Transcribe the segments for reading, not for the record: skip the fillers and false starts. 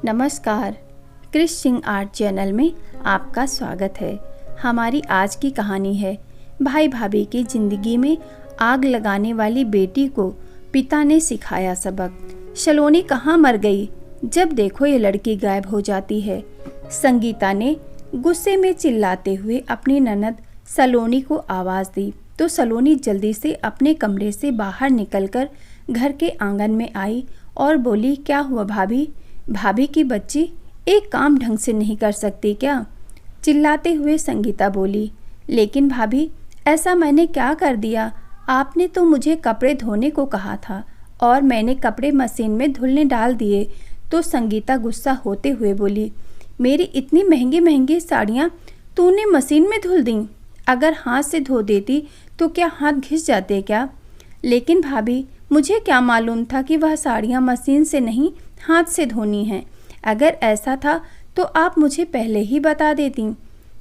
नमस्कार, Krrish Singh art channel में आपका स्वागत है। हमारी आज की कहानी है भाई भाभी की ज़िंदगी में आग लगाने वाली बेटी को पिता ने सिखाया सबक। सलोनी कहाँ मर गई? जब देखो ये लड़की गायब हो जाती है। संगीता ने गुस्से में चिल्लाते हुए अपनी ननद सलोनी को आवाज़ दी तो सलोनी जल्दी से अपने कमरे से बाहर निकलकर घर के आंगन में आई और बोली, क्या हुआ भाभी? भाभी की बच्ची एक काम ढंग से नहीं कर सकती क्या? चिल्लाते हुए संगीता बोली, लेकिन भाभी ऐसा मैंने क्या कर दिया? आपने तो मुझे कपड़े धोने को कहा था और मैंने कपड़े मशीन में धुलने डाल दिए। तो संगीता गुस्सा होते हुए बोली, मेरी इतनी महंगी महंगी साड़ियाँ तूने मशीन में धुल दी? अगर हाथ से धो देती तो क्या हाथ घिस जाते क्या? लेकिन भाभी मुझे क्या मालूम था कि वह साड़ियाँ मशीन से नहीं हाथ से धोनी हैं। अगर ऐसा था तो आप मुझे पहले ही बता देती।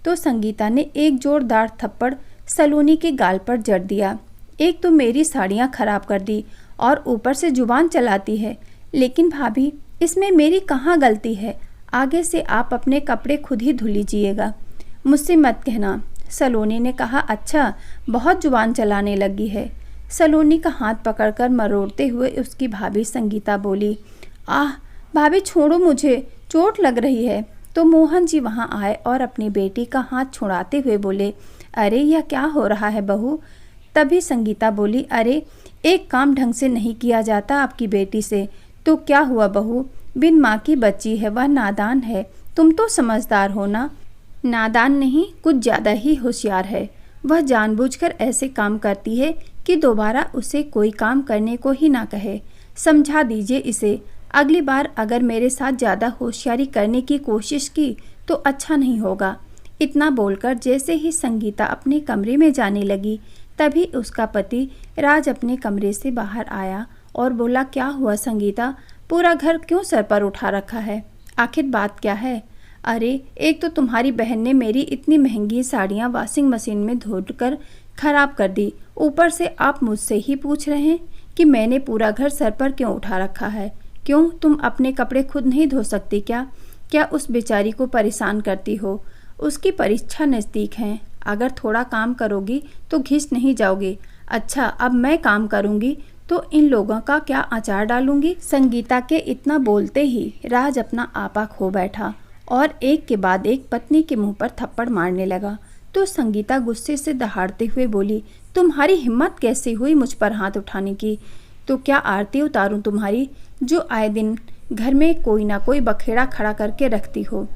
तो संगीता ने एक जोरदार थप्पड़ सलोनी के गाल पर जड़ दिया। एक तो मेरी साड़ियाँ खराब कर दी और ऊपर से जुबान चलाती है। लेकिन भाभी इसमें मेरी कहाँ गलती है? आगे से आप अपने कपड़े खुद ही धुल लीजिएगा, मुझसे मत कहना। सलोनी ने कहा, अच्छा बहुत जुबान चलाने लगी है। सलोनी का हाथ पकड़कर मरोड़ते हुए उसकी भाभी संगीता बोली, आह भाभी छोड़ो, मुझे चोट लग रही है। तो मोहन जी वहां आए और अपनी बेटी का हाथ छुड़ाते हुए बोले, अरे यह क्या हो रहा है बहू? तभी संगीता बोली, अरे एक काम ढंग से नहीं किया जाता आपकी बेटी से। तो क्या हुआ बहू? बिन माँ की बच्ची है, वह नादान है। तुम तो समझदार हो ना? नादान नहीं, कुछ ज़्यादा ही होशियार है। वह जानबूझकर ऐसे काम करती है कि दोबारा उसे कोई काम करने को ही ना कहे। समझा दीजिए इसे। अगली बार अगर मेरे साथ ज़्यादा होशियारी करने की कोशिश की तो अच्छा नहीं होगा। इतना बोलकर जैसे ही संगीता अपने कमरे में जाने लगी तभी उसका पति राज अपने कमरे से बाहर आया और बोला, क्या हुआ संगीता? पूरा घर क्यों सर पर उठा रखा है? आखिर बात क्या है? अरे एक तो तुम्हारी बहन ने मेरी इतनी महंगी साड़ियाँ वॉशिंग मशीन में धोकर खराब कर दी। ऊपर से आप मुझसे ही पूछ रहे हैं कि मैंने पूरा घर सर पर क्यों उठा रखा है। क्यों, तुम अपने कपड़े खुद नहीं धो सकती क्या? क्या उस बेचारी को परेशान करती हो? उसकी परीक्षा नज़दीक है। अगर थोड़ा काम करोगी तो घिस नहीं जाओगी। अच्छा अब मैं काम करूँगी तो इन लोगों का क्या अचार डालूंगी? संगीता के इतना बोलते ही राज अपना आपा खो बैठा और एक के बाद एक पत्नी के मुंह पर थप्पड़ मारने लगा। तो संगीता गुस्से से दहाड़ते हुए बोली, तुम्हारी हिम्मत कैसे हुई मुझ पर हाथ उठाने की? तो क्या आरती उतारूं तुम्हारी, जो आए दिन घर में कोई ना कोई बखेड़ा खड़ा करके रखती हो?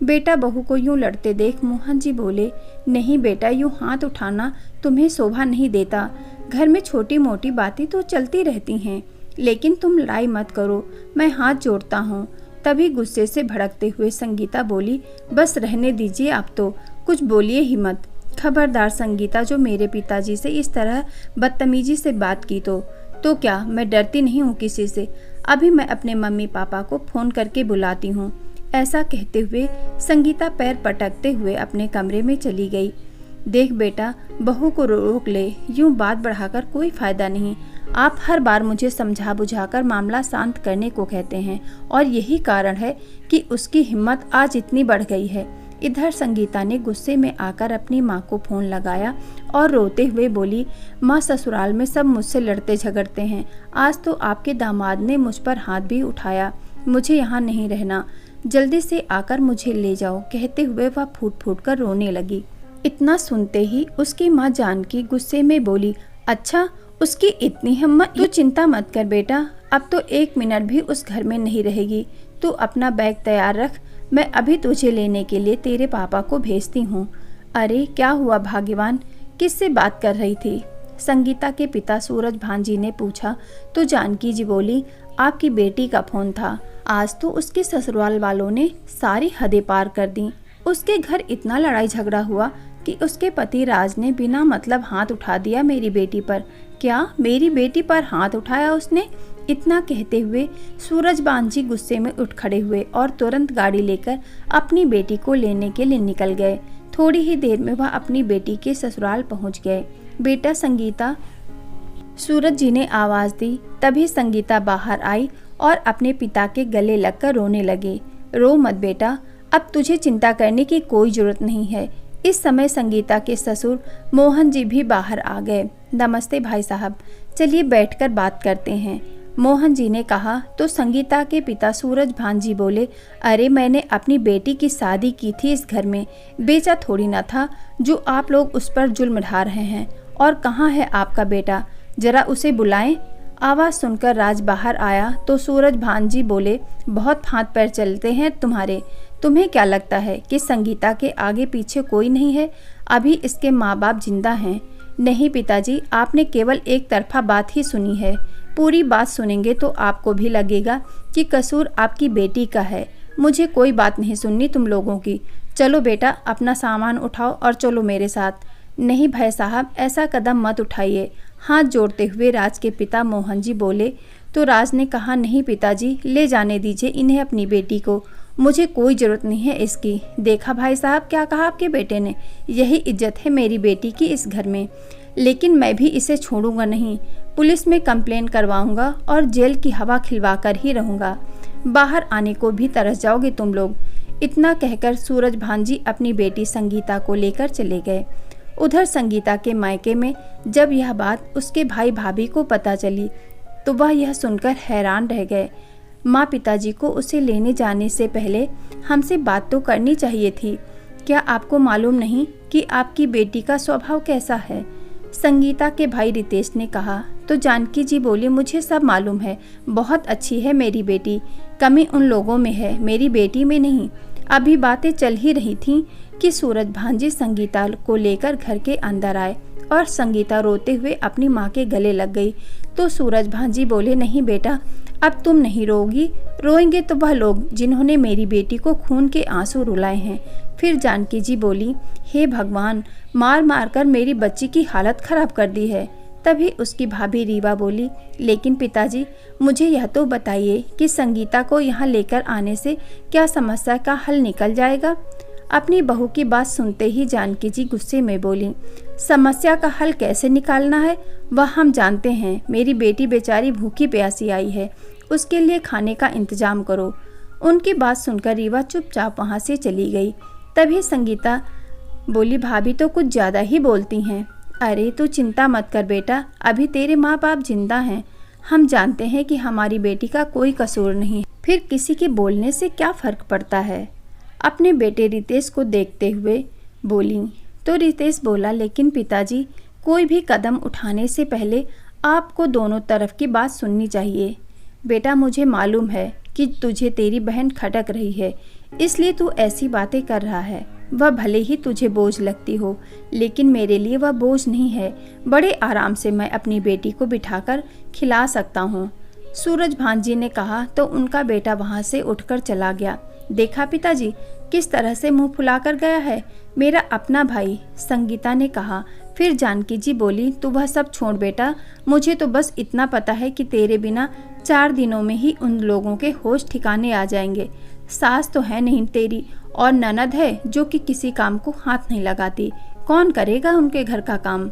बेटा बहू को यूं लड़ते देख मोहन जी बोले, नहीं बेटा, यूं हाथ उठाना तुम्हें शोभा नहीं देता। घर में छोटी मोटी बातें तो चलती रहती हैं, लेकिन तुम लड़ाई मत करो, मैं हाथ जोड़ता हूँ। तभी गुस्से से भड़कते हुए संगीता बोली, बस रहने दीजिए, आप तो कुछ बोलिए ही मत। खबरदार संगीता, जो मेरे पिताजी से इस तरह बदतमीजी से बात की तो क्या मैं डरती नहीं हूँ किसी से? अभी मैं अपने मम्मी पापा को फ़ोन करके बुलाती हूँ। ऐसा कहते हुए संगीता पैर पटकते हुए अपने कमरे में चली गई। देख बेटा, बहू को रोक ले, यूं बात बढ़ाकर कोई फ़ायदा नहीं। आप हर बार मुझे समझा बुझाकर मामला शांत करने को कहते हैं और यही कारण है कि उसकी हिम्मत आज इतनी बढ़ गई है। इधर संगीता ने गुस्से में आकर अपनी माँ को फ़ोन लगाया और रोते हुए बोली, माँ ससुराल में सब मुझसे लड़ते झगड़ते हैं। आज तो आपके दामाद ने मुझ पर हाथ भी उठाया। मुझे यहाँ नहीं रहना, जल्दी से आकर मुझे ले जाओ। कहते हुए वह फूट फूट कर रोने लगी। इतना सुनते ही उसकी माँ जानकी गुस्से में बोली, अच्छा उसकी इतनी हिम्मत? तू चिंता मत कर बेटा, अब तो 1 मिनट भी उस घर में नहीं रहेगी। तू अपना बैग तैयार रख, मैं अभी तुझे लेने के लिए तेरे पापा को भेजती हूँ। अरे क्या हुआ भाग्यवान, किससे बात कर रही थी? संगीता के पिता सूरज भांजी ने पूछा तो जानकी जी बोली, आपकी बेटी का फ़ोन था। आज तो उसके ससुराल वालों ने सारी हदें पार कर दी। उसके घर इतना लड़ाई झगड़ा हुआ कि उसके पति राज ने बिना मतलब हाथ उठा दिया मेरी बेटी पर। क्या मेरी बेटी पर हाथ उठाया उसने? इतना कहते हुए सूरज बांझी गुस्से में उठ खड़े हुए और तुरंत गाड़ी लेकर अपनी बेटी को लेने के लिए निकल गए। थोड़ी ही देर में वह अपनी बेटी के ससुराल पहुंच गए। बेटा संगीता, सूरज जी ने आवाज़ दी। तभी संगीता बाहर आई और अपने पिता के गले लगकर रोने लगे। रो मत बेटा, अब तुझे चिंता करने की कोई जरूरत नहीं है। इस समय संगीता के ससुर मोहन जी भी बाहर आ गए। नमस्ते भाई साहब, चलिए बैठकर बात करते हैं, मोहन जी ने कहा। तो संगीता के पिता सूरज भान जी बोले, अरे मैंने अपनी बेटी की शादी की थी इस घर में, बेचा थोड़ी ना था जो आप लोग उस पर जुल्म ढा रहे हैं। और कहाँ है आपका बेटा, जरा उसे बुलाएं। आवाज़ सुनकर राज बाहर आया तो सूरज भान जी बोले, बहुत हाथ पैर चलते हैं तुम्हारे। तुम्हें क्या लगता है कि संगीता के आगे पीछे कोई नहीं है? अभी इसके माँ बाप जिंदा हैं। नहीं पिताजी, आपने केवल एक तरफा बात ही सुनी है। पूरी बात सुनेंगे तो आपको भी लगेगा कि कसूर आपकी बेटी का है। मुझे कोई बात नहीं सुननी तुम लोगों की। चलो बेटा, अपना सामान उठाओ और चलो मेरे साथ। नहीं भाई साहब, ऐसा कदम मत उठाइए, हाथ जोड़ते हुए राज के पिता मोहन जी बोले। तो राज ने कहा, नहीं पिताजी, ले जाने दीजिए इन्हें, अपनी बेटी को। मुझे कोई ज़रूरत नहीं है इसकी। देखा भाई साहब, क्या कहा आपके बेटे ने? यही इज्जत है मेरी बेटी की इस घर में। लेकिन मैं भी इसे छोड़ूंगा नहीं, पुलिस में कंप्लेन करवाऊंगा और जेल की हवा खिलवा कर ही रहूंगा। बाहर आने को भी तरस जाओगे तुम लोग। इतना कहकर सूरज भान जी अपनी बेटी संगीता को लेकर चले गए। उधर संगीता के मायके में जब यह बात उसके भाई भाभी को पता चली तो वह यह सुनकर हैरान रह गए। माँ पिताजी को उसे लेने जाने से पहले हमसे बात तो करनी चाहिए थी। क्या आपको मालूम नहीं कि आपकी बेटी का स्वभाव कैसा है? संगीता के भाई रितेश ने कहा। तो जानकी जी बोली, मुझे सब मालूम है, बहुत अच्छी है मेरी बेटी। कमी उन लोगों में है, मेरी बेटी में नहीं। अभी बातें चल ही रही थीं कि सूरज भांजी संगीता को लेकर घर के अंदर आए और संगीता रोते हुए अपनी माँ के गले लग गई। तो सूरज भांजी बोले, नहीं बेटा, अब तुम नहीं रोगी, रोएंगे तो वह लोग जिन्होंने मेरी बेटी को खून के आंसू रुलाए हैं। फिर जानकी जी बोली, हे भगवान, मार मार कर मेरी बच्ची की हालत खराब कर दी है। तभी उसकी भाभी रीवा बोली, लेकिन पिताजी, मुझे यह तो बताइए कि संगीता को यहाँ लेकर आने से क्या समस्या का हल निकल जाएगा? अपनी बहू की बात सुनते ही जानकी जी गुस्से में बोली, समस्या का हल कैसे निकालना है वह हम जानते हैं। मेरी बेटी बेचारी भूखी प्यासी आई है, उसके लिए खाने का इंतजाम करो। उनकी बात सुनकर रीवा चुपचाप वहाँ से चली गई। तभी संगीता बोली, भाभी तो कुछ ज़्यादा ही बोलती हैं। अरे तू चिंता मत कर बेटा, अभी तेरे माँ बाप जिंदा हैं। हम जानते हैं कि हमारी बेटी का कोई कसूर नहीं, फिर किसी के बोलने से क्या फ़र्क पड़ता है। अपने बेटे रितेश को देखते हुए बोली। तो रितेश बोला, लेकिन पिताजी, कोई भी कदम उठाने से पहले आपको दोनों तरफ की बात सुननी चाहिए। बेटा, मुझे मालूम है कि तुझे तेरी बहन खटक रही है, इसलिए तू ऐसी बातें कर रहा है। वह भले ही तुझे बोझ लगती हो, लेकिन मेरे लिए वह बोझ नहीं है। बड़े आराम से मैं अपनी बेटी को बिठाकर खिला सकता हूँ। सूरज भांजी ने कहा तो उनका बेटा वहाँ से उठकर चला गया। देखा पिताजी, किस तरह से मुंह फुलाकर गया है मेरा अपना भाई, संगीता ने कहा। फिर जानकी जी बोली, तू वह सब छोड़ बेटा, मुझे तो बस इतना पता है कि तेरे बिना 4 दिनों में ही उन लोगों के होश ठिकाने आ जाएंगे। सास तो है नहीं तेरी, और ननद है जो कि किसी काम को हाथ नहीं लगाती। कौन करेगा उनके घर का काम?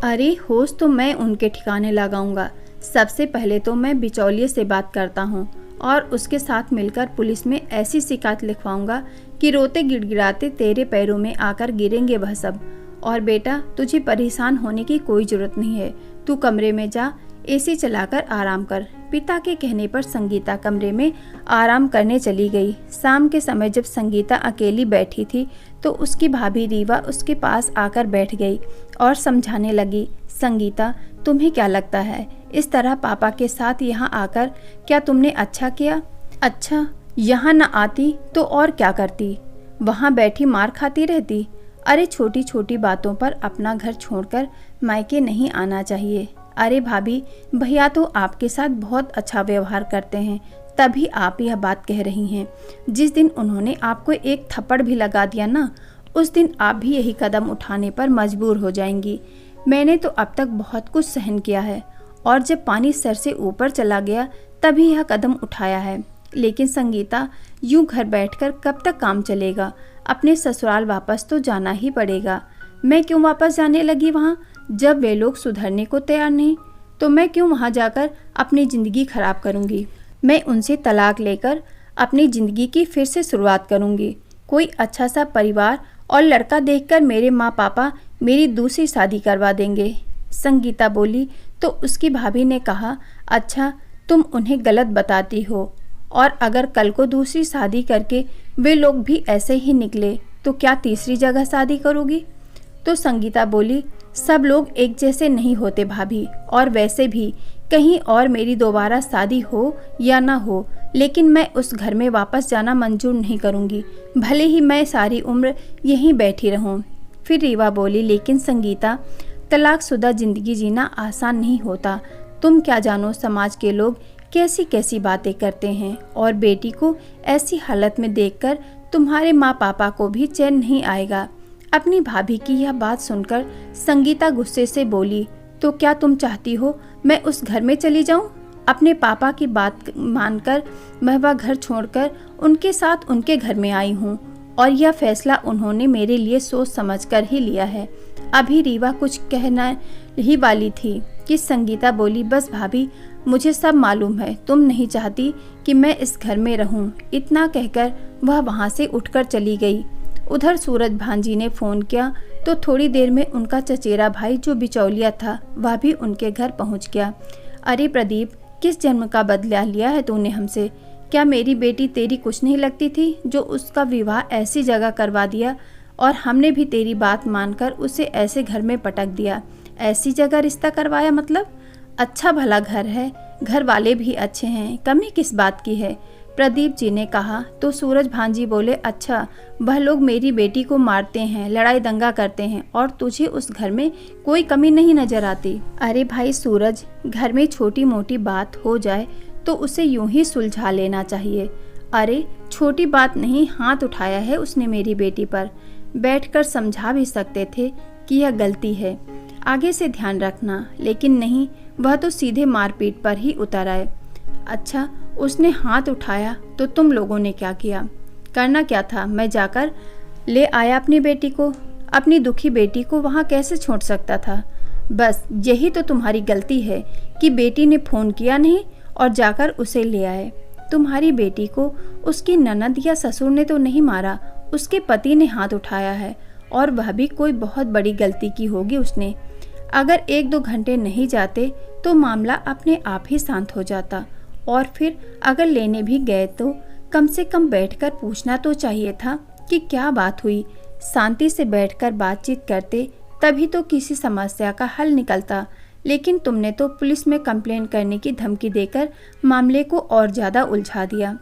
अरे होश तो मैं उनके ठिकाने लगाऊंगा। सबसे पहले तो मैं बिचौलिए से बात करता हूँ और उसके साथ मिलकर पुलिस में ऐसी शिकायत लिखवाऊंगा कि रोते गिड़गिड़ाते तेरे पैरों में आकर गिरेंगे वह सब। और बेटा, तुझे परेशान होने की कोई ज़रूरत नहीं है। तू कमरे में जा, एसी चलाकर आराम कर। पिता के कहने पर संगीता कमरे में आराम करने चली गई। शाम के समय जब संगीता अकेली बैठी थी तो उसकी भाभी रीवा उसके पास आकर बैठ गई और समझाने लगी, संगीता, तुम्हें क्या लगता है इस तरह पापा के साथ यहाँ आकर? क्या तुमने अच्छा किया? अच्छा, यहाँ न आती तो और क्या करती? वहाँ बैठी मार खाती रहती। अरे छोटी छोटी बातों पर अपना घर छोड़कर मायके नहीं आना चाहिए। अरे भाभी, भैया तो आपके साथ बहुत अच्छा व्यवहार करते हैं, तभी आप यह बात कह रही हैं। जिस दिन उन्होंने आपको एक थप्पड़ भी लगा दिया ना, उस दिन आप भी यही कदम उठाने पर मजबूर हो जाएंगी। मैंने तो अब तक बहुत कुछ सहन किया है और जब पानी सर से ऊपर चला गया तभी यह कदम उठाया है। लेकिन संगीता, यूं घर बैठकर कब तक काम चलेगा? अपने ससुराल वापस तो जाना ही पड़ेगा। मैं क्यों वापस जाने लगी वहाँ? जब वे लोग सुधरने को तैयार नहीं तो मैं क्यों वहाँ जाकर अपनी ज़िंदगी खराब करूँगी? मैं उनसे तलाक लेकर अपनी ज़िंदगी की फिर से शुरुआत करूँगी। कोई अच्छा सा परिवार और लड़का देखकर मेरे माँ पापा मेरी दूसरी शादी करवा देंगे। संगीता बोली तो उसकी भाभी ने कहा, अच्छा तुम उन्हें गलत बताती हो, और अगर कल को दूसरी शादी करके वे लोग भी ऐसे ही निकले तो क्या तीसरी जगह शादी करोगी? तो संगीता बोली, सब लोग एक जैसे नहीं होते भाभी, और वैसे भी कहीं और मेरी दोबारा शादी हो या ना हो, लेकिन मैं उस घर में वापस जाना मंजूर नहीं करूँगी, भले ही मैं सारी उम्र यहीं बैठी रहूँ। फिर रीवा बोली, लेकिन संगीता, तलाकशुदा ज़िंदगी जीना आसान नहीं होता। तुम क्या जानो समाज के लोग कैसी कैसी बातें करते हैं, और बेटी को ऐसी हालत में देखकर तुम्हारे माँ पापा को भी चैन नहीं आएगा। अपनी भाभी की यह बात सुनकर संगीता गुस्से से बोली, तो क्या तुम चाहती हो मैं उस घर में चली जाऊं? अपने पापा की बात मानकर मैं वह घर छोड़कर उनके साथ उनके घर में आई हूँ, और यह फैसला उन्होंने मेरे लिए सोच समझकर ही लिया है। अभी रीवा कुछ कहना ही वाली थी कि संगीता बोली, बस भाभी, मुझे सब मालूम है, तुम नहीं चाहती कि मैं इस घर में रहूं। इतना कहकर वह वहां से उठकर चली गई। उधर सूरज भांजी ने फ़ोन किया तो थोड़ी देर में उनका चचेरा भाई जो बिचौलिया था वह भी उनके घर पहुंच गया। अरे प्रदीप, किस जन्म का बदला लिया है तूने हमसे? क्या मेरी बेटी तेरी कुछ नहीं लगती थी जो उसका विवाह ऐसी जगह करवा दिया, और हमने भी तेरी बात मानकर उसे ऐसे घर में पटक दिया। ऐसी जगह रिश्ता करवाया मतलब? अच्छा भला घर है, घर वाले भी अच्छे हैं, कमी किस बात की है? प्रदीप जी ने कहा तो सूरज भांजी बोले, अच्छा वह लोग मेरी बेटी को मारते हैं, लड़ाई दंगा करते हैं, और तुझे उस घर में कोई कमी नहीं नजर आती? अरे भाई सूरज, घर में छोटी मोटी बात हो जाए तो उसे यूं ही सुलझा लेना चाहिए। अरे छोटी बात नहीं, हाथ उठाया है उसने मेरी बेटी पर। बैठकर समझा भी सकते थे कि यह गलती है, आगे से ध्यान रखना, लेकिन नहीं, वह तो सीधे मारपीट पर ही उतर आए। अच्छा, उसने हाथ उठाया तो तुम लोगों ने क्या किया? करना क्या था? मैं जाकर ले आया अपनी बेटी को। अपनी दुखी बेटी को वहाँ कैसे छोड़ सकता था? बस यही तो तुम्हारी गलती है कि बेटी ने फ़ोन किया नहीं और जाकर उसे ले आए। तुम्हारी बेटी को उसकी ननद या ससुर ने तो नहीं मारा, उसके पति ने हाथ उठाया है, और वह भी कोई बहुत बड़ी गलती की होगी उसने। अगर 1-2 घंटे नहीं जाते तो मामला अपने आप ही शांत हो जाता, और फिर अगर लेने भी गए तो कम से कम बैठकर पूछना तो चाहिए था कि क्या बात हुई। शांति से बैठकर बातचीत करते तभी तो किसी समस्या का हल निकलता, लेकिन तुमने तो पुलिस में कंप्लेन करने की धमकी देकर मामले को और ज़्यादा उलझा दिया।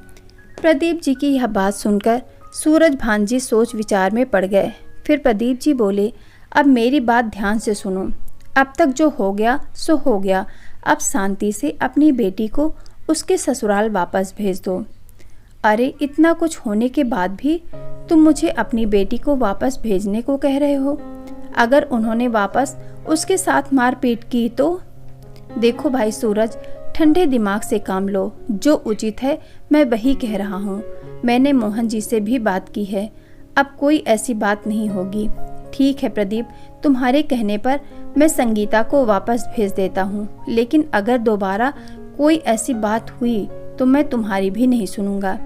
प्रदीप जी की यह बात सुनकर सूरज भांजी सोच विचार में पड़ गए। फिर प्रदीप जी बोले, अब मेरी बात ध्यान से सुनो। अब तक जो हो गया सो हो गया, अब शांति से अपनी बेटी को उसके ससुराल वापस भेज दो। अरे इतना कुछ होने के बाद भी तुम मुझे अपनी बेटी को वापस भेजने को कह रहे हो? अगर उन्होंने वापस उसके साथ मारपीट की तो? देखो भाई सूरज, ठंडे दिमाग से काम लो, जो उचित है मैं वही कह रहा हूँ। मैंने मोहन जी से भी बात की है, अब कोई ऐसी बात नहीं होगी। ठीक है प्रदीप, तुम्हारे कहने पर मैं संगीता को वापस भेज देता हूँ, लेकिन अगर दोबारा कोई ऐसी बात हुई तो मैं तुम्हारी भी नहीं सुनूंगा।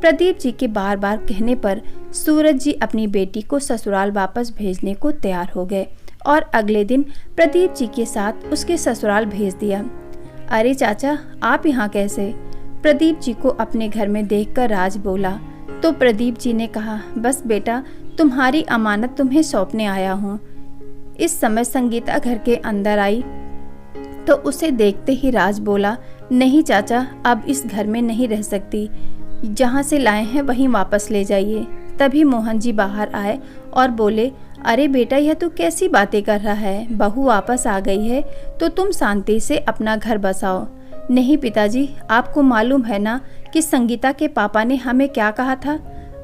प्रदीप जी के बार बार कहने पर सूरज जी अपनी बेटी को ससुराल वापस भेजने को तैयार हो गए, और अगले दिन प्रदीप जी के साथ उसके ससुराल भेज दिया। अरे चाचा, आप यहाँ कैसे? प्रदीप जी को अपने घर में देखकर राज बोला। तो प्रदीप जी ने कहा, बस बेटा, तुम्हारी अमानत तुम्हें सौंपने आया हूँ। इस समय संगीता घर के अंदर आई तो उसे देखते ही राज बोला, नहीं चाचा, अब इस घर में नहीं रह सकती, जहाँ से लाए हैं वहीं वापस ले जाइए। तभी मोहन जी बाहर आए और बोले, अरे बेटा, यह तो कैसी बातें कर रहा है? बहू वापस आ गई है तो तुम शांति से अपना घर बसाओ। नहीं पिताजी, आपको मालूम है ना कि संगीता के पापा ने हमें क्या कहा था?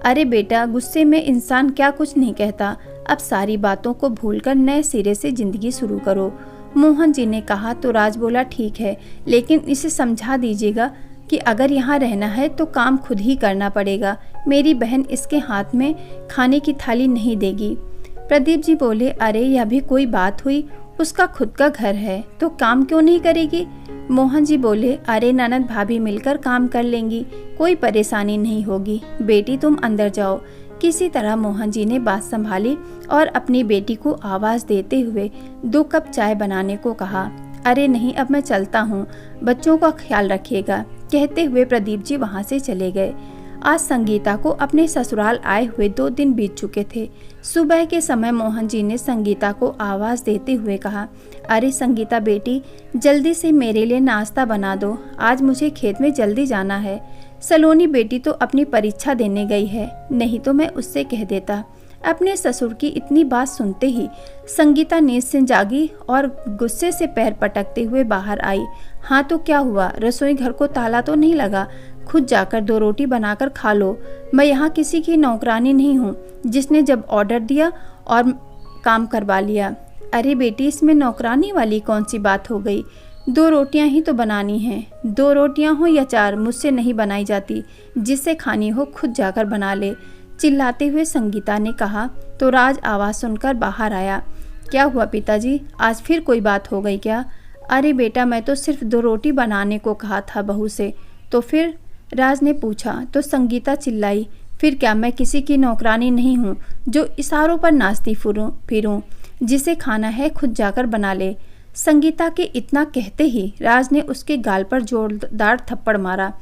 अरे बेटा, गुस्से में इंसान क्या कुछ नहीं कहता। अब सारी बातों को भूलकर नए सिरे से जिंदगी शुरू करो। मोहन जी ने कहा तो राज बोला, ठीक है, लेकिन इसे समझा दीजिएगा कि अगर यहाँ रहना है तो काम खुद ही करना पड़ेगा। मेरी बहन इसके हाथ में खाने की थाली नहीं देगी। प्रदीप जी बोले, अरे यह भी कोई बात हुई? उसका खुद का घर है तो काम क्यों नहीं करेगी? मोहन जी बोले, अरे ननद भाभी मिलकर काम कर लेंगी, कोई परेशानी नहीं होगी, बेटी तुम अंदर जाओ। किसी तरह मोहन जी ने बात संभाली और अपनी बेटी को आवाज देते हुए 2 कप चाय बनाने को कहा। अरे नहीं, अब मैं चलता हूँ, बच्चों का ख्याल रखिएगा, कहते हुए प्रदीप जी वहाँ से चले गए। आज संगीता को अपने ससुराल आए हुए 2 दिन बीत चुके थे। सुबह के समय मोहन जी ने संगीता को आवाज देते हुए कहा, अरे संगीता बेटी, जल्दी से मेरे लिए नाश्ता बना दो, आज मुझे खेत में जल्दी जाना है। सलोनी बेटी तो अपनी परीक्षा देने गई है, नहीं तो मैं उससे कह देता। अपने ससुर की इतनी बात सुनते ही संगीता नींद से जागी और गुस्से से पैर पटकते हुए बाहर आई। हाँ तो क्या हुआ, रसोई घर को ताला तो नहीं लगा? खुद जाकर 2 रोटी बनाकर खा लो। मैं यहाँ किसी की नौकरानी नहीं हूँ जिसने जब ऑर्डर दिया और काम करवा लिया। अरे बेटी, इसमें नौकरानी वाली कौन सी बात हो गई? 2 रोटियां ही तो बनानी हैं, 2 रोटियां हो या 4, मुझसे नहीं बनाई जाती। जिससे खानी हो खुद जाकर बना ले, चिल्लाते हुए संगीता ने कहा। तो राज आवाज़ सुनकर बाहर आया। क्या हुआ पिताजी, आज फिर कोई बात हो गई क्या? अरे बेटा, मैं तो सिर्फ 2 रोटी बनाने को कहा था बहू से। तो फिर? राज ने पूछा। तो संगीता चिल्लाई, फिर क्या, मैं किसी की नौकरानी नहीं हूँ जो इशारों पर नाचती फिरूं। जिसे खाना है खुद जाकर बना ले। संगीता के इतना कहते ही राज ने उसके गाल पर जोरदार थप्पड़ मारा।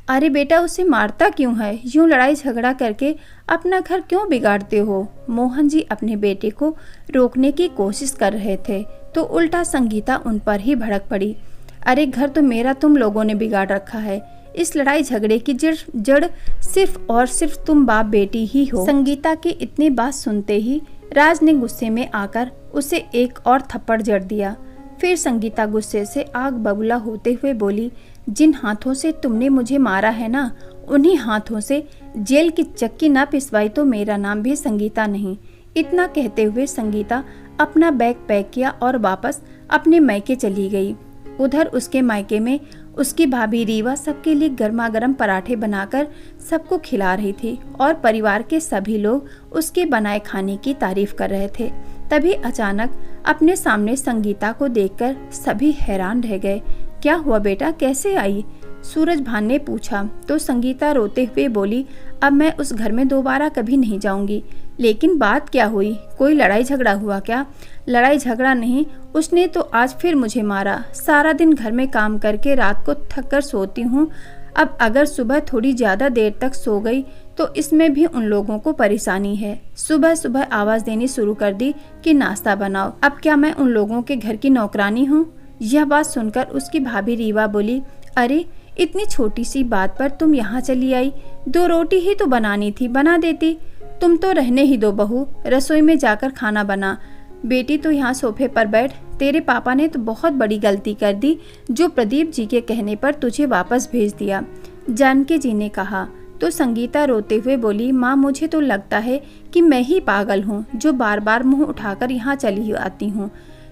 अरे बेटा, उसे मारता क्यों है? यूं लड़ाई झगड़ा करके अपना घर क्यों बिगाड़ते हो? मोहन जी अपने बेटे को रोकने की कोशिश कर रहे थे तो उल्टा संगीता उन पर ही भड़क पड़ी। अरे घर तो मेरा तुम लोगों ने बिगाड़ रखा है। इस लड़ाई झगड़े की जड़ सिर्फ और सिर्फ तुम बाप बेटी ही हो। संगीता की इतनी बात सुनते ही राज ने गुस्से में आकर उसे एक और थप्पड़ जड़ दिया। फिर संगीता गुस्से से आग बबूला होते हुए बोली, जिन हाथों से तुमने मुझे मारा है ना, उन्हीं हाथों से जेल की चक्की ना पिसवाई तो मेरा नाम भी संगीता नहीं। इतना कहते हुए संगीता अपना बैग पैक किया और वापस अपने मायके चली गई। उधर उसके मायके में उसकी भाभी रीवा सबके लिए गर्मा गर्म पराठे बनाकर सबको खिला रही थी और परिवार के सभी लोग उसके बनाए खाने की तारीफ कर रहे थे। तभी अचानक अपने सामने संगीता को देखकर सभी हैरान रह गए। क्या हुआ बेटा, कैसे आई? सूरज भान ने पूछा। तो संगीता रोते हुए बोली, अब मैं उस घर में दोबारा कभी नहीं जाऊंगी। लेकिन बात क्या हुई? कोई लड़ाई झगड़ा हुआ क्या? लड़ाई झगड़ा नहीं, उसने तो आज फिर मुझे मारा। सारा दिन घर में काम करके रात को थक कर सोती हूँ। अब अगर सुबह थोड़ी ज़्यादा देर तक सो गई तो इसमें भी उन लोगों को परेशानी है। सुबह सुबह आवाज़ देनी शुरू कर दी कि नाश्ता बनाओ। अब क्या मैं उन लोगों के घर की नौकरानी हूँ? यह बात सुनकर उसकी भाभी रीवा बोली, अरे इतनी छोटी सी बात पर तुम यहाँ चली आई? 2 रोटी ही तो बनानी थी, बना देती। तुम तो रहने ही दो बहू, रसोई में जाकर खाना बना। बेटी तो यहाँ सोफे पर बैठ। तेरे पापा ने तो बहुत बड़ी गलती कर दी जो प्रदीप जी के कहने पर तुझे वापस भेज दिया, जानकी जी ने कहा। तो संगीता रोते हुए बोली, माँ मुझे तो लगता है कि मैं ही पागल हूँ जो बार बार मुँह उठाकर यहाँ चली आती हूँ।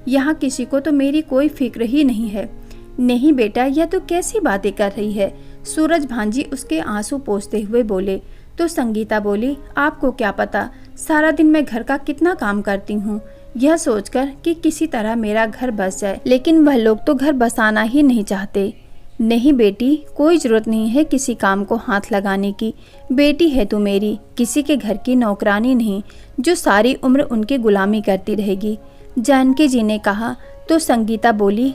यहाँ किसी को तो मेरी कोई फिक्र ही नहीं है। नहीं बेटा, यह तो कैसी बातें कर रही है? सूरज भांजी उसके आंसू पोंछते हुए बोले। तो संगीता बोली, आपको क्या पता सारा दिन मैं घर का कितना काम करती हूँ, यह सोचकर कि किसी तरह मेरा घर बस जाए। लेकिन वह लोग तो घर बसाना ही नहीं चाहते। नहीं बेटी, कोई जरूरत नहीं है किसी काम को हाथ लगाने की। बेटी है तू मेरी, किसी के घर की नौकरानी नहीं जो सारी उम्र उनकी गुलामी करती रहेगी, जानकी जी ने कहा। तो संगीता बोली,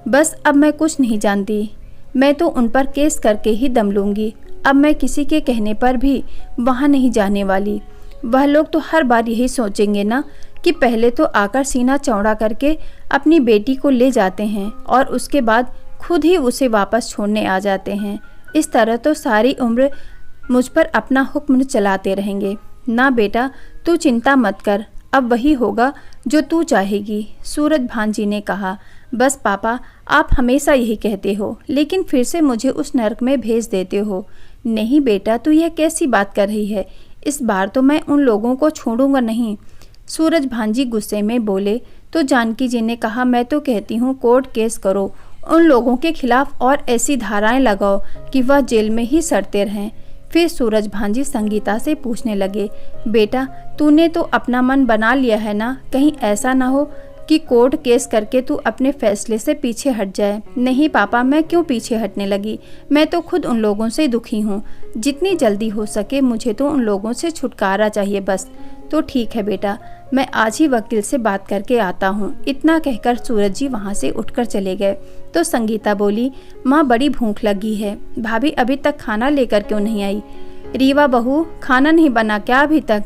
बस अब मैं कुछ नहीं जानती, मैं तो उन पर केस करके ही दम लूँगी। अब मैं किसी के कहने पर भी वहाँ नहीं जाने वाली। वह लोग तो हर बार यही सोचेंगे ना कि पहले तो आकर सीना चौड़ा करके अपनी बेटी को ले जाते हैं और उसके बाद खुद ही उसे वापस छोड़ने आ जाते हैं। इस तरह तो सारी उम्र मुझ पर अपना हुक्म चलाते रहेंगे। ना बेटा, तू चिंता मत कर, अब वही होगा जो तू चाहेगी, सूरज भांजी ने कहा। बस पापा, आप हमेशा यही कहते हो लेकिन फिर से मुझे उस नरक में भेज देते हो। नहीं बेटा, तू यह कैसी बात कर रही है? इस बार तो मैं उन लोगों को छोड़ूंगा नहीं, सूरज भांजी गुस्से में बोले। तो जानकी जी ने कहा, मैं तो कहती हूँ कोर्ट केस करो, उन लोगों के खिलाफ और ऐसी धाराएं लगाओ कि वह जेल में ही सड़ते रहें। फिर सूरज भांजी संगीता से पूछने लगे, बेटा तूने तो अपना मन बना लिया है ना? कहीं ऐसा ना हो कि कोर्ट केस करके तू अपने फैसले से पीछे हट जाए। नहीं पापा, मैं क्यों पीछे हटने लगी, मैं तो खुद उन लोगों से दुखी हूँ। जितनी जल्दी हो सके मुझे तो उन लोगों से छुटकारा चाहिए बस। तो ठीक है बेटा, मैं आज ही वकील से बात करके आता हूँ। इतना कहकर सूरज जी वहाँ से उठकर चले गए। तो संगीता बोली, माँ बड़ी भूख लगी है, भाभी अभी तक खाना लेकर क्यों नहीं आई? रीवा बहू, खाना नहीं बना क्या अभी तक?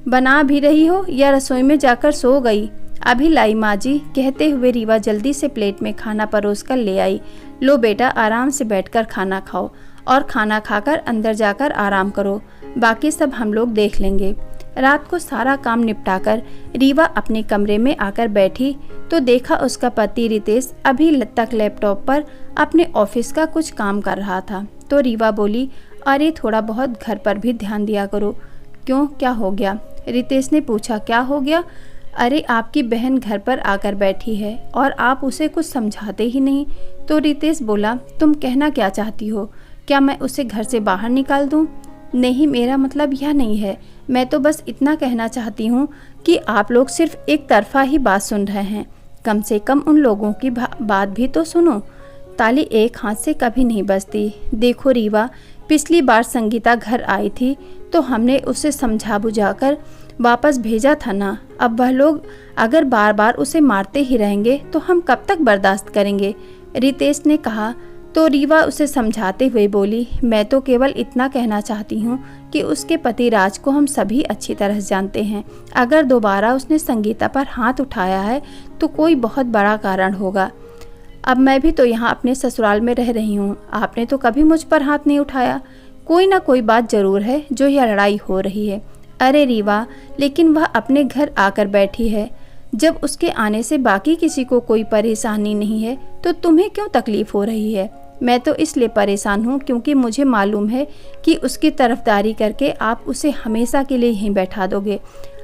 बना भी रही हो या रसोई में जाकर सो गई? अभी लाई माँ जी, कहते हुए रीवा जल्दी से प्लेट में खाना परोस कर ले आई। लो बेटा, आराम से बैठकर खाना खाओ और खाना खाकर अंदर जाकर आराम करो, बाकी सब हम लोग देख लेंगे। रात को सारा काम निपटाकर रीवा अपने कमरे में आकर बैठी तो देखा उसका पति रितेश अभी तक लैपटॉप पर अपने ऑफिस का कुछ काम कर रहा था। तो रीवा बोली, अरे थोड़ा बहुत घर पर भी ध्यान दिया करो। क्यों, क्या हो गया? रितेश ने पूछा। क्या हो गया? अरे आपकी बहन घर पर आकर बैठी है और आप उसे कुछ समझाते ही नहीं। तो रितेश बोला, तुम कहना क्या चाहती हो? क्या मैं उसे घर से बाहर निकाल दूं? नहीं, मेरा मतलब यह नहीं है। मैं तो बस इतना कहना चाहती हूँ कि आप लोग सिर्फ एक तरफा ही बात सुन रहे हैं। कम से कम उन लोगों की बात भी तो सुनो। ताली एक हाथ से कभी नहीं बजती। देखो रीवा, पिछली बार संगीता घर आई थी तो हमने उसे समझा बुझाकर वापस भेजा था ना। अब वह लोग अगर बार बार उसे मारते ही रहेंगे तो हम कब तक बर्दाश्त करेंगे? रितेश ने कहा। तो रीवा उसे समझाते हुए बोली, मैं तो केवल इतना कहना चाहती हूँ कि उसके पति राज को हम सभी अच्छी तरह जानते हैं। अगर दोबारा उसने संगीता पर हाथ उठाया है तो कोई बहुत बड़ा कारण होगा। अब मैं भी तो यहाँ अपने ससुराल में रह रही हूँ, आपने तो कभी मुझ पर हाथ नहीं उठाया। कोई ना कोई बात जरूर है जो यह लड़ाई हो रही है। अरे रीवा, लेकिन वह अपने घर आकर बैठी है। जब उसके आने से बाकी किसी को कोई परेशानी नहीं है तो तुम्हें क्यों तकलीफ हो रही है? मैं तो इसलिए परेशान हूँ क्योंकि मुझे मालूम है कि उसकी तरफदारी करके आप उसे हमेशा के लिए यहीं बैठा दोगे।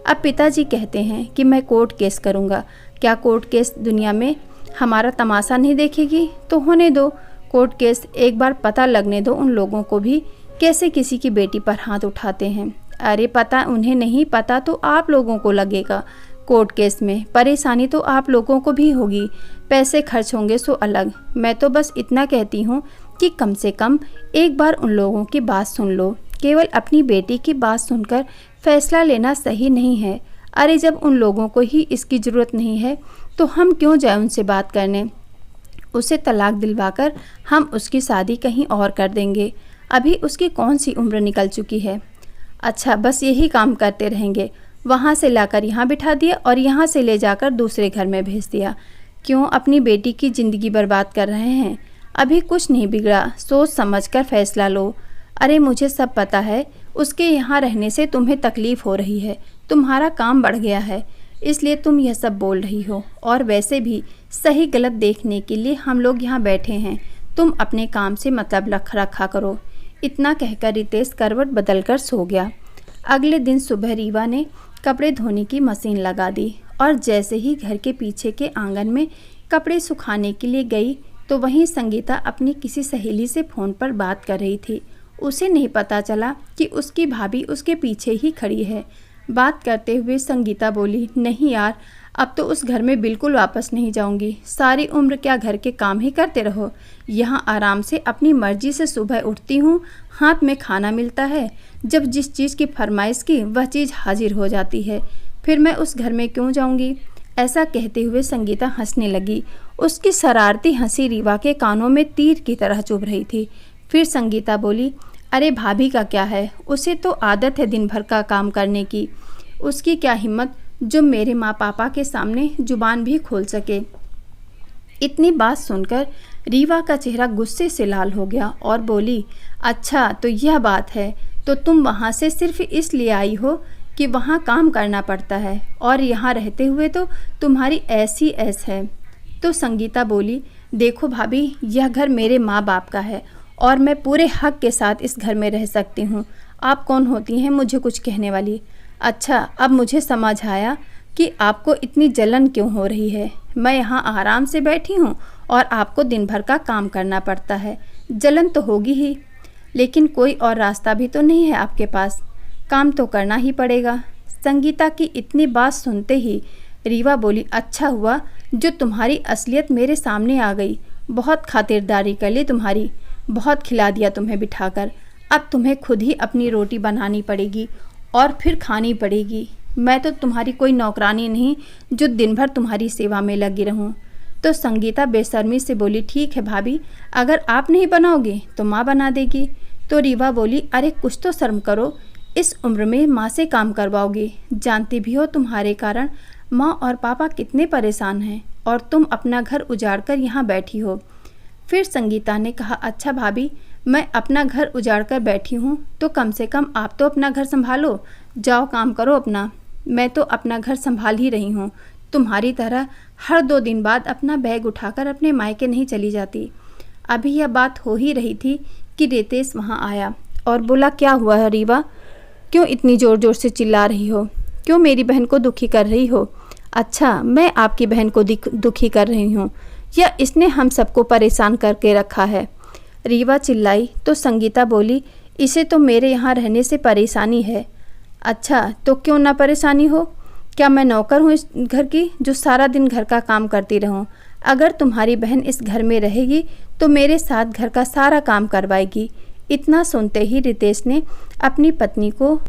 अब पिताजी कहते हैं कि मैं कोर्ट केस करूँगा। क्या कोर्ट केस दुनिया में हमारा तमाशा नहीं देखेगी? तो होने दो कोर्ट केस, एक बार पता लगने दो उन लोगों को भी कैसे किसी की बेटी पर हाथ उठाते हैं। अरे पता उन्हें नहीं, पता तो आप लोगों को लगेगा। कोर्ट केस में परेशानी तो आप लोगों को भी होगी, पैसे खर्च होंगे सो अलग। मैं तो बस इतना कहती हूँ कि कम से कम एक बार उन लोगों की बात सुन लो। केवल अपनी बेटी की बात सुनकर फैसला लेना सही नहीं है। अरे जब उन लोगों को ही इसकी ज़रूरत नहीं है तो हम क्यों जाए उनसे बात करने? उसे तलाक दिलवाकर हम उसकी शादी कहीं और कर देंगे। अभी उसकी कौन सी उम्र निकल चुकी है। अच्छा, बस यही काम करते रहेंगे। वहाँ से लाकर यहाँ बिठा दिया और यहाँ से ले जाकर दूसरे घर में भेज दिया। क्यों अपनी बेटी की ज़िंदगी बर्बाद कर रहे हैं? अभी कुछ नहीं बिगड़ा, सोच समझकर फैसला लो। अरे मुझे सब पता है, उसके यहाँ रहने से तुम्हें तकलीफ़ हो रही है, तुम्हारा काम बढ़ गया है, इसलिए तुम यह सब बोल रही हो। और वैसे भी सही गलत देखने के लिए हम लोग यहाँ बैठे हैं। तुम अपने काम से मतलब रखा करो। इतना कहकर रितेश करवट बदलकर सो गया। अगले दिन सुबह रीवा ने कपड़े धोने की मशीन लगा दी और जैसे ही घर के पीछे के आंगन में कपड़े सुखाने के लिए गई तो वहीं संगीता अपनी किसी सहेली से फ़ोन पर बात कर रही थी। उसे नहीं पता चला कि उसकी भाभी उसके पीछे ही खड़ी है। बात करते हुए संगीता बोली, नहीं यार, अब तो उस घर में बिल्कुल वापस नहीं जाऊंगी। सारी उम्र क्या घर के काम ही करते रहो? यहाँ आराम से अपनी मर्जी से सुबह उठती हूँ, हाथ में खाना मिलता है, जब जिस चीज़ की फरमाइश की वह चीज़ हाजिर हो जाती है, फिर मैं उस घर में क्यों जाऊंगी? ऐसा कहते हुए संगीता हंसने लगी। उसकी शरारती हंसी रीवा के कानों में तीर की तरह चुभ रही थी। फिर संगीता बोली, अरे भाभी का क्या है, उसे तो आदत है दिन भर का काम करने की। उसकी क्या हिम्मत जो मेरे माँ पापा के सामने जुबान भी खोल सके। इतनी बात सुनकर रीवा का चेहरा गुस्से से लाल हो गया और बोली, अच्छा तो यह बात है, तो तुम वहाँ से सिर्फ इसलिए आई हो कि वहाँ काम करना पड़ता है और यहाँ रहते हुए तो तुम्हारी ऐसी ऐस है। तो संगीता बोली, देखो भाभी, यह घर मेरे माँ बाप का है और मैं पूरे हक के साथ इस घर में रह सकती हूँ। आप कौन होती हैं मुझे कुछ कहने वाली? अच्छा, अब मुझे समझ आया कि आपको इतनी जलन क्यों हो रही है। मैं यहाँ आराम से बैठी हूँ और आपको दिन भर का काम करना पड़ता है, जलन तो होगी ही, लेकिन कोई और रास्ता भी तो नहीं है आपके पास, काम तो करना ही पड़ेगा। संगीता की इतनी बात सुनते ही रीवा बोली, अच्छा हुआ जो तुम्हारी असलियत मेरे सामने आ गई। बहुत खातिरदारी कर ली तुम्हारी, बहुत खिला दिया तुम्हें बिठाकर। अब तुम्हें खुद ही अपनी रोटी बनानी पड़ेगी और फिर खानी पड़ेगी। मैं तो तुम्हारी कोई नौकरानी नहीं जो दिन भर तुम्हारी सेवा में लगी रहूं। तो संगीता बेशर्मी से बोली, ठीक है भाभी, अगर आप नहीं बनाओगे तो माँ बना देगी। तो रीवा बोली, अरे कुछ तो शर्म करो, इस उम्र में माँ से काम करवाओगे। जानती भी हो तुम्हारे कारण माँ और पापा कितने परेशान हैं और तुम अपना घर उजाड़ कर यहाँ बैठी हो। फिर संगीता ने कहा, अच्छा भाभी, मैं अपना घर उजाड़ कर बैठी हूँ तो कम से कम आप तो अपना घर संभालो। जाओ काम करो अपना। मैं तो अपना घर संभाल ही रही हूँ, तुम्हारी तरह हर 2 दिन बाद अपना बैग उठाकर अपने मायके नहीं चली जाती। अभी यह बात हो ही रही थी कि रितेश वहाँ आया और बोला, क्या हुआ है रीवा, क्यों इतनी ज़ोर ज़ोर से चिल्ला रही हो? क्यों मेरी बहन को दुखी कर रही हो? अच्छा, मैं आपकी बहन को दुखी कर रही हूँ या इसने हम सबको परेशान करके रखा है? रीवा चिल्लाई तो संगीता बोली, इसे तो मेरे यहाँ रहने से परेशानी है। अच्छा, तो क्यों ना परेशानी हो? क्या मैं नौकर हूँ इस घर की जो सारा दिन घर का काम करती रहूँ? अगर तुम्हारी बहन इस घर में रहेगी तो मेरे साथ घर का सारा काम करवाएगी। इतना सुनते ही रितेश ने अपनी पत्नी को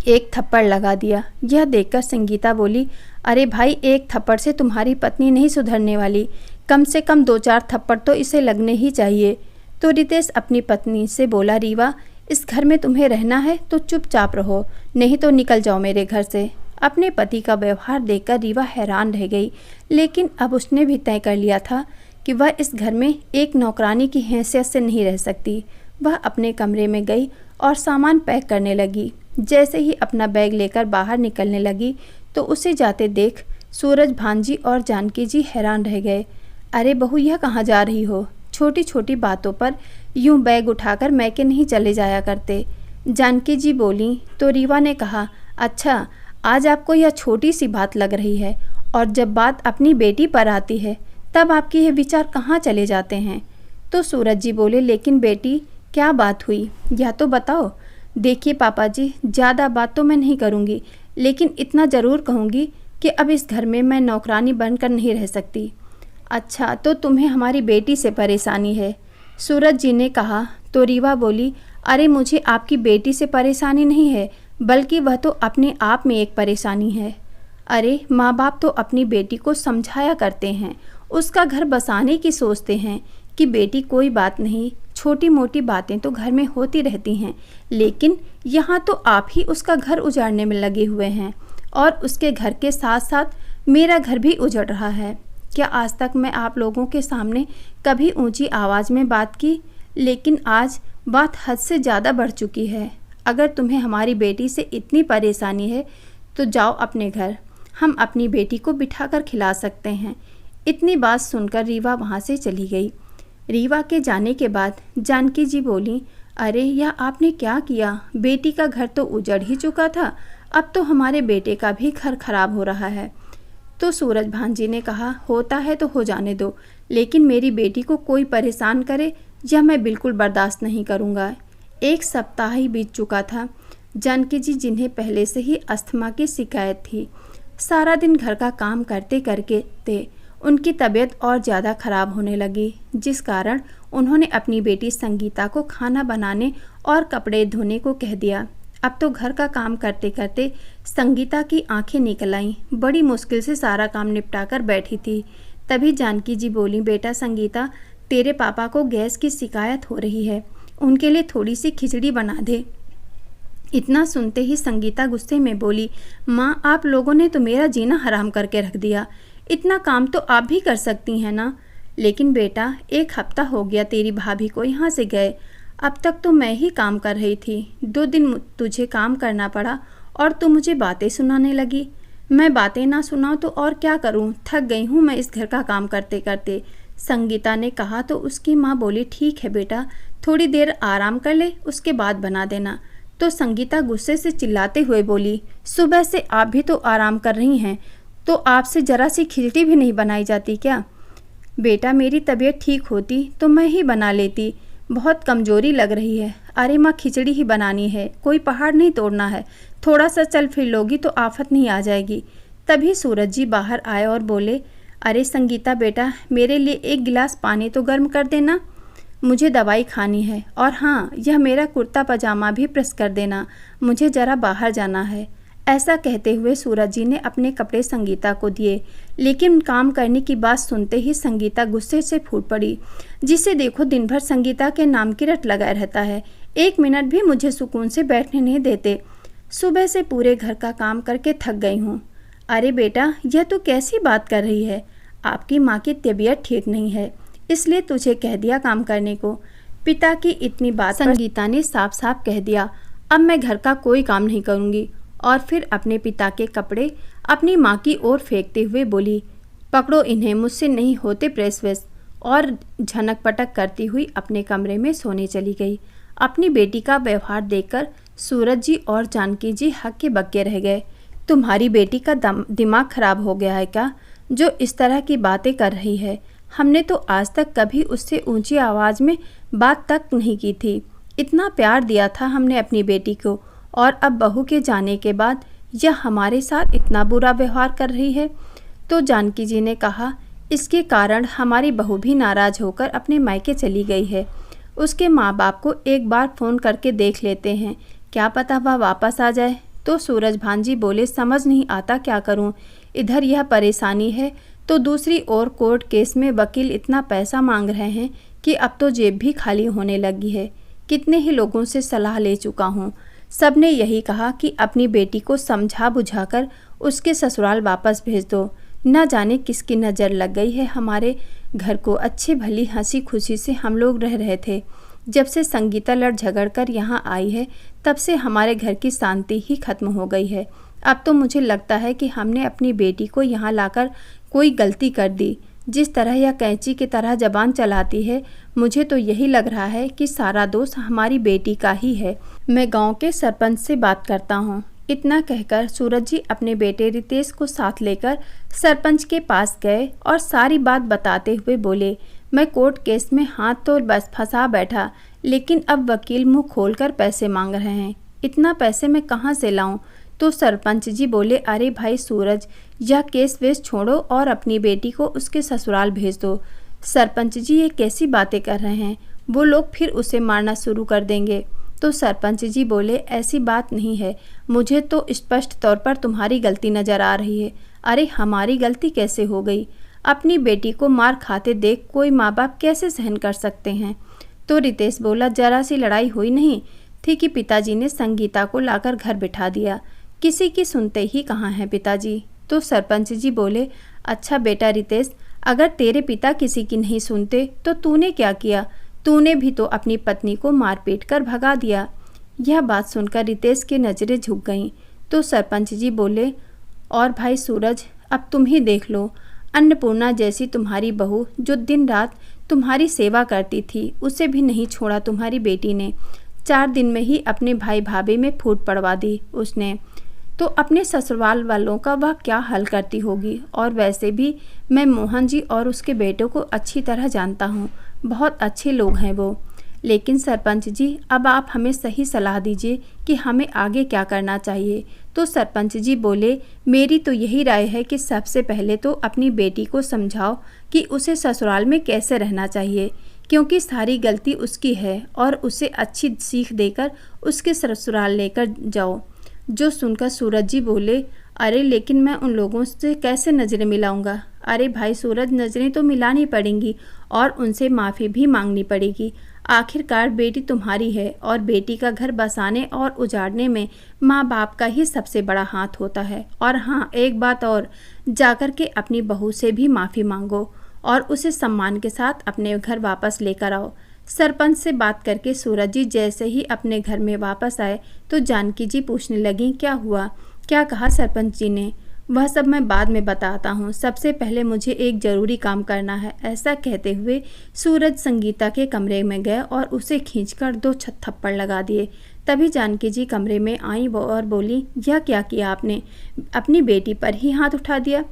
एक थप्पड़ लगा दिया। यह देखकर संगीता बोली, अरे भाई, एक थप्पड़ से तुम्हारी पत्नी नहीं सुधरने वाली, कम से कम 2-4 थप्पड़ तो इसे लगने ही चाहिए। तो रितेश अपनी पत्नी से बोला, रीवा, इस घर में तुम्हें रहना है तो चुपचाप रहो, नहीं तो निकल जाओ मेरे घर से। अपने पति का व्यवहार देखकर रीवा हैरान रह गई, लेकिन अब उसने भी तय कर लिया था कि वह इस घर में एक नौकरानी की हैसियत से नहीं रह सकती। वह अपने कमरे में गई और सामान पैक करने लगी। जैसे ही अपना बैग लेकर बाहर निकलने लगी तो उसे जाते देख सूरज भांजी और जानकी जी हैरान रह गए। अरे बहू, यह कहाँ जा रही हो? छोटी छोटी बातों पर यूं बैग उठाकर मैके नहीं चले जाया करते। जानकी जी बोली तो रीवा ने कहा, अच्छा, आज आपको यह छोटी सी बात लग रही है और जब बात अपनी बेटी पर आती है तब आपके ये विचार कहाँ चले जाते हैं? तो सूरज जी बोले, लेकिन बेटी, क्या बात हुई, यह तो बताओ। देखिए पापा जी, ज़्यादा बात तो मैं नहीं करूँगी, लेकिन इतना ज़रूर कहूँगी कि अब इस घर में मैं नौकरानी बनकर नहीं रह सकती। अच्छा, तो तुम्हें हमारी बेटी से परेशानी है? सूरज जी ने कहा। तो रीवा बोली, अरे मुझे आपकी बेटी से परेशानी नहीं है, बल्कि वह तो अपने आप में एक परेशानी है। अरे माँ बाप तो अपनी बेटी को समझाया करते हैं, उसका घर बसाने की सोचते हैं कि बेटी कोई बात नहीं, छोटी मोटी बातें तो घर में होती रहती हैं, लेकिन यहाँ तो आप ही उसका घर उजाड़ने में लगे हुए हैं और उसके घर के साथ साथ मेरा घर भी उजड़ रहा है। क्या आज तक मैं आप लोगों के सामने कभी ऊंची आवाज़ में बात की? लेकिन आज बात हद से ज़्यादा बढ़ चुकी है। अगर तुम्हें हमारी बेटी से इतनी परेशानी है तो जाओ अपने घर, हम अपनी बेटी को बिठाकर खिला सकते हैं। इतनी बात सुनकर रीवा वहाँ से चली गई। रीवा के जाने के बाद जानकी जी बोली, अरे यह आपने क्या किया? बेटी का घर तो उजड़ ही चुका था, अब तो हमारे बेटे का भी घर खराब हो रहा है। तो सूरज भांजी ने कहा, होता है तो हो जाने दो, लेकिन मेरी बेटी को कोई परेशान करे यह मैं बिल्कुल बर्दाश्त नहीं करूँगा। 1 सप्ताह ही बीत चुका था। जानकी जी, जिन्हें पहले से ही अस्थमा की शिकायत थी, सारा दिन घर का काम करते करते उनकी तबीयत और ज़्यादा खराब होने लगी, जिस कारण उन्होंने अपनी बेटी संगीता को खाना बनाने और कपड़े धोने को कह दिया। अब तो घर का काम करते करते संगीता की आंखें निकल आईं। बड़ी मुश्किल से सारा काम निपटा कर बैठी थी। तभी जानकी जी बोली, बेटा संगीता, तेरे पापा को गैस की शिकायत हो रही है, उनके लिए थोड़ी सी खिचड़ी बना दे। इतना सुनते ही संगीता गुस्से में बोली, माँ, आप लोगों ने तो मेरा जीना हराम करके रख दिया। इतना काम तो आप भी कर सकती हैं ना। लेकिन बेटा, 1 हफ्ता हो गया तेरी भाभी को यहाँ से गए, अब तक तो मैं ही काम कर रही थी। 2 दिन तुझे काम करना पड़ा और तू मुझे बातें सुनाने लगी। मैं बातें ना सुनाऊं तो और क्या करूं? थक गई हूं मैं इस घर का काम करते करते, संगीता ने कहा। तो उसकी माँ बोली, ठीक है बेटा, थोड़ी देर आराम कर ले, उसके बाद बना देना। तो संगीता गुस्से से चिल्लाते हुए बोली, सुबह से आप भी तो आराम कर रही हैं, तो आपसे जरा सी खिचड़ी भी नहीं बनाई जाती क्या? बेटा, मेरी तबीयत ठीक होती तो मैं ही बना लेती, बहुत कमजोरी लग रही है। अरे माँ, खिचड़ी ही बनानी है, कोई पहाड़ नहीं तोड़ना है, थोड़ा सा चल फिर लोगी तो आफत नहीं आ जाएगी। तभी सूरज जी बाहर आए और बोले, अरे संगीता बेटा, मेरे लिए एक गिलास पानी तो गर्म कर देना, मुझे दवाई खानी है। और हाँ, यह मेरा कुर्ता पजामा भी प्रेस कर देना, मुझे ज़रा बाहर जाना है। ऐसा कहते हुए सूरज जी ने अपने कपड़े संगीता को दिए, लेकिन काम करने की बात सुनते ही संगीता गुस्से से फूट पड़ी। जिसे देखो दिन भर संगीता के नाम की रट लगाए रहता है, 1 मिनट भी मुझे सुकून से बैठने नहीं देते। सुबह से पूरे घर का काम करके थक गई हूँ। अरे बेटा, यह तू कैसी बात कर रही है? आपकी माँ की तबीयत ठीक नहीं है, इसलिए तुझे कह दिया काम करने को। पिता की इतनी बात संगीता ने साफ साफ कह दिया, अब मैं घर का कोई काम नहीं करूँगी। और फिर अपने पिता के कपड़े अपनी माँ की ओर फेंकते हुए बोली, पकड़ो इन्हें, मुझसे नहीं होते प्रेस वेस। और झनक पटक करती हुई अपने कमरे में सोने चली गई। अपनी बेटी का व्यवहार देखकर सूरज जी और जानकी जी हक्के बक्के रह गए। तुम्हारी बेटी का दिमाग खराब हो गया है क्या, जो इस तरह की बातें कर रही है? हमने तो आज तक कभी उससे ऊंची आवाज़ में बात तक नहीं की थी। इतना प्यार दिया था हमने अपनी बेटी को, और अब बहू के जाने के बाद यह हमारे साथ इतना बुरा व्यवहार कर रही है। तो जानकी जी ने कहा, इसके कारण हमारी बहू भी नाराज़ होकर अपने मायके चली गई है। उसके माँ बाप को एक बार फ़ोन करके देख लेते हैं, क्या पता वह वापस आ जाए। तो सूरज भान जी बोले, समझ नहीं आता क्या करूं, इधर यह परेशानी है तो दूसरी ओर कोर्ट केस में वकील इतना पैसा मांग रहे हैं कि अब तो जेब भी खाली होने लगी है। कितने ही लोगों से सलाह ले चुका हूँ, सब ने यही कहा कि अपनी बेटी को समझा बुझाकर उसके ससुराल वापस भेज दो। न जाने किसकी नज़र लग गई है हमारे घर को। अच्छी भली हंसी खुशी से हम लोग रह रहे थे। जब से संगीता लड़ झगड़ कर यहाँ आई है, तब से हमारे घर की शांति ही खत्म हो गई है। अब तो मुझे लगता है कि हमने अपनी बेटी को यहाँ लाकर कोई गलती कर दी। जिस तरह यह कैंची की तरह जबान चलाती है, मुझे तो यही लग रहा है कि सारा दोष हमारी बेटी का ही है। मैं गांव के सरपंच से बात करता हूँ। इतना कहकर सूरज जी अपने बेटे रितेश को साथ लेकर सरपंच के पास गए और सारी बात बताते हुए बोले, मैं कोर्ट केस में हाथ तो बस फंसा बैठा, लेकिन अब वकील मुंह खोलकर पैसे मांग रहे हैं। इतना पैसे मैं कहाँ से लाऊं? तो सरपंच जी बोले, अरे भाई सूरज, यह केस वेस छोड़ो और अपनी बेटी को उसके ससुराल भेज दो। सरपंच जी ये कैसी बातें कर रहे हैं, वो लोग फिर उसे मारना शुरू कर देंगे। तो सरपंच जी बोले, ऐसी बात नहीं है, मुझे तो स्पष्ट तौर पर तुम्हारी गलती नज़र आ रही है। अरे हमारी गलती कैसे हो गई? अपनी बेटी को मार खाते देख कोई माँ बाप कैसे सहन कर सकते हैं? तो रितेश बोला, जरा सी लड़ाई हुई नहीं थी कि पिताजी ने संगीता को लाकर घर बिठा दिया। किसी की सुनते ही कहाँ हैं पिताजी। तो सरपंच जी बोले, अच्छा बेटा रितेश, अगर तेरे पिता किसी की नहीं सुनते तो तूने क्या किया? तूने भी तो अपनी पत्नी को मार पीट कर भगा दिया। यह बात सुनकर रितेश की नज़रें झुक गईं। तो सरपंच जी बोले, और भाई सूरज, अब तुम ही देख लो, अन्नपूर्णा जैसी तुम्हारी बहू जो दिन रात तुम्हारी सेवा करती थी, उसे भी नहीं छोड़ा तुम्हारी बेटी ने। 4 दिन में ही अपने भाई भाभी में फूट पड़वा दी उसने। तो अपने ससुराल वालों का वह क्या हाल करती होगी। और वैसे भी मैं मोहन जी और उसके बेटों को अच्छी तरह जानता हूँ, बहुत अच्छे लोग हैं वो। लेकिन सरपंच जी, अब आप हमें सही सलाह दीजिए कि हमें आगे क्या करना चाहिए। तो सरपंच जी बोले, मेरी तो यही राय है कि सबसे पहले तो अपनी बेटी को समझाओ कि उसे ससुराल में कैसे रहना चाहिए, क्योंकि सारी गलती उसकी है, और उसे अच्छी सीख देकर उसके ससुराल लेकर जाओ। जो सुनकर सूरज जी बोले, अरे लेकिन मैं उन लोगों से कैसे नज़रें मिलाऊंगा? अरे भाई सूरज, नज़रें तो मिलानी पड़ेंगी और उनसे माफ़ी भी मांगनी पड़ेगी। आखिरकार बेटी तुम्हारी है, और बेटी का घर बसाने और उजाड़ने में माँ बाप का ही सबसे बड़ा हाथ होता है। और हाँ, एक बात और, जाकर के अपनी बहू से भी माफ़ी मांगो और उसे सम्मान के साथ अपने घर वापस लेकर आओ। सरपंच से बात करके सूरज जी जैसे ही अपने घर में वापस आए तो जानकी जी पूछने लगी, क्या हुआ, क्या कहा सरपंच जी ने? वह सब मैं बाद में बताता हूँ, सबसे पहले मुझे एक ज़रूरी काम करना है। ऐसा कहते हुए सूरज संगीता के कमरे में गए और उसे खींचकर 2 थप्पड़ लगा दिए। तभी जानकी जी कमरे में आई और बोली, यह क्या किया आपने? अपनी बेटी पर ही हाथ उठा दिया।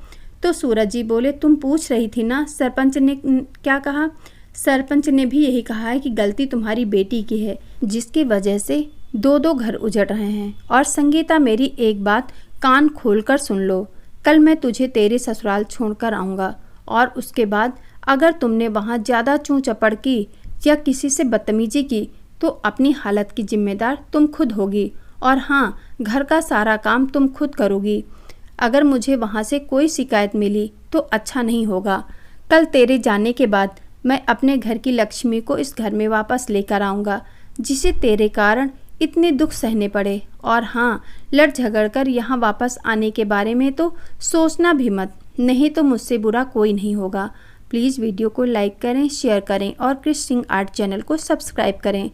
तो सूरज जी बोले, तुम पूछ रही थी ना सरपंच ने क्या कहा? सरपंच ने भी यही कहा है कि गलती तुम्हारी बेटी की है, जिसकी वजह से 2 घर उजड़ रहे हैं। और संगीता, मेरी एक बात कान खोलकर सुन लो, कल मैं तुझे तेरे ससुराल छोड़कर आऊँगा और उसके बाद अगर तुमने वहाँ ज़्यादा चूँ चपड़ की या किसी से बदतमीजी की तो अपनी हालत की जिम्मेदार तुम खुद होगी। और हाँ, घर का सारा काम तुम खुद करोगी। अगर मुझे वहाँ से कोई शिकायत मिली तो अच्छा नहीं होगा। कल तेरे जाने के बाद मैं अपने घर की लक्ष्मी को इस घर में वापस लेकर आऊँगा, जिसे तेरे कारण इतने दुख सहने पड़े। और हाँ, लड़ झगड़ कर यहाँ वापस आने के बारे में तो सोचना भी मत, नहीं तो मुझसे बुरा कोई नहीं होगा। प्लीज़ वीडियो को लाइक करें, शेयर करें और क्रिश सिंह आर्ट चैनल को सब्सक्राइब करें।